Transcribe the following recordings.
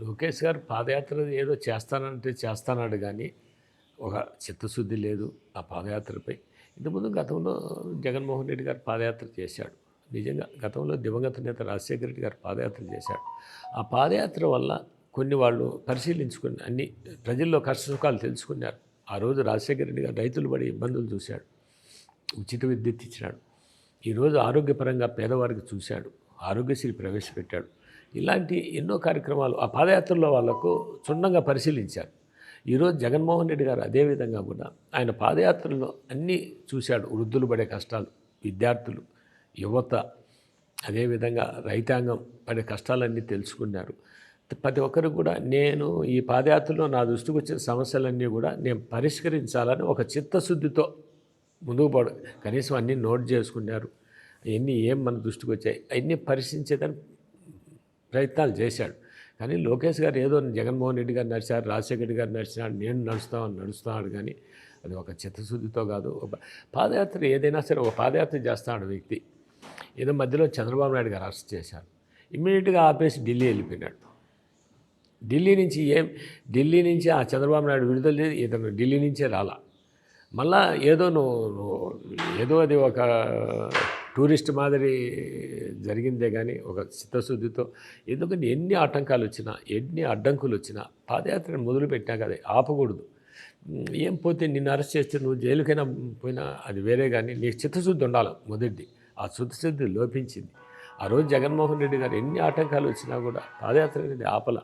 లోకేష్ గారు పాదయాత్ర ఏదో చేస్తానంటే చేస్తానాడు కానీ ఒక చిత్తశుద్ధి లేదు ఆ పాదయాత్రపై. ఇంతకుముందు గతంలో జగన్మోహన్ రెడ్డి గారు పాదయాత్ర చేశాడు. నిజంగా గతంలో దివంగత నేత రాజశేఖర రెడ్డి గారు పాదయాత్ర చేశాడు. ఆ పాదయాత్ర వల్ల కొన్ని వాళ్ళు పరిశీలించుకుని అన్ని ప్రజల్లో కష్టసుఖాలు తెలుసుకున్నారు. ఆ రోజు రాజశేఖర రెడ్డి గారు రైతులు పడే ఇబ్బందులు చూశాడు, ఉచిత విద్యుత్ ఇచ్చినాడు. ఈరోజు ఆరోగ్యపరంగా పేదవారికి చూశాడు, ఆరోగ్యశ్రీ ప్రవేశపెట్టాడు. ఇలాంటి ఎన్నో కార్యక్రమాలు ఆ పాదయాత్రలో వాళ్లకు క్షుణ్ణంగా పరిశీలించారు. ఈరోజు జగన్మోహన్ రెడ్డి గారు అదేవిధంగా కూడా ఆయన పాదయాత్రలో అన్నీ చూశాడు. వృద్ధులు పడే కష్టాలు, విద్యార్థులు, యువత, అదేవిధంగా రైతాంగం పడే కష్టాలన్నీ తెలుసుకున్నారు. ప్రతి ఒక్కరు కూడా నేను ఈ పాదయాత్రలో నా దృష్టికి వచ్చిన సమస్యలన్నీ కూడా నేను పరిష్కరించాలని ఒక చిత్తశుద్ధితో ముందుకు పోవడం, కనీసం అన్నీ నోట్ చేసుకున్నారు. అవన్నీ ఏం మన దృష్టికి వచ్చాయి అవన్నీ పరిశీలించేదని ప్రయత్నాలు చేశాడు. కానీ లోకేష్ గారు ఏదో జగన్మోహన్ రెడ్డి గారు నడిచారు, రాజశేఖర రెడ్డి గారు నడిచినాడు, నేను నడుస్తున్నాడు కానీ అది ఒక చిత్తశుద్ధితో కాదు. ఒక పాదయాత్ర ఏదైనా సరే ఒక పాదయాత్ర చేస్తాడు వ్యక్తి. ఏదో మధ్యలో చంద్రబాబు నాయుడు గారు అరెస్ట్ చేశారు, ఇమ్మీడియట్గా ఆపేసి ఢిల్లీ వెళ్ళిపోయినాడు. ఢిల్లీ నుంచి ఆ చంద్రబాబు నాయుడు విడుదల చేసి ఇతను ఢిల్లీ నుంచే రాలా. మళ్ళా ఏదో ఏదో అది ఒక టూరిస్ట్ మాదిరి జరిగిందే కానీ ఒక చిత్తశుద్ధితో. ఎందుకంటే ఎన్ని ఆటంకాలు వచ్చినా, ఎన్ని అడ్డంకులు వచ్చినా పాదయాత్రను మొదలుపెట్టినా కదా ఆపకూడదు. ఏం పోతే నిన్ను అరెస్ట్ చేస్తే నువ్వు జైలుకైనా పోయినా అది వేరే, కానీ నీకు చిత్తశుద్ధి ఉండాలి మొదటిది. ఆ చిత్తశుద్ధి లోపించింది. ఆ రోజు జగన్మోహన్ రెడ్డి గారు ఎన్ని ఆటంకాలు వచ్చినా కూడా పాదయాత్ర అనేది ఆపల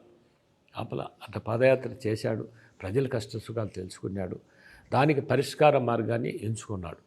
అట్లా పాదయాత్ర చేశాడు. ప్రజల కష్ట సుఖాలు తెలుసుకున్నాడు, దానికి పరిష్కార మార్గాన్ని ఎంచుకున్నాడు.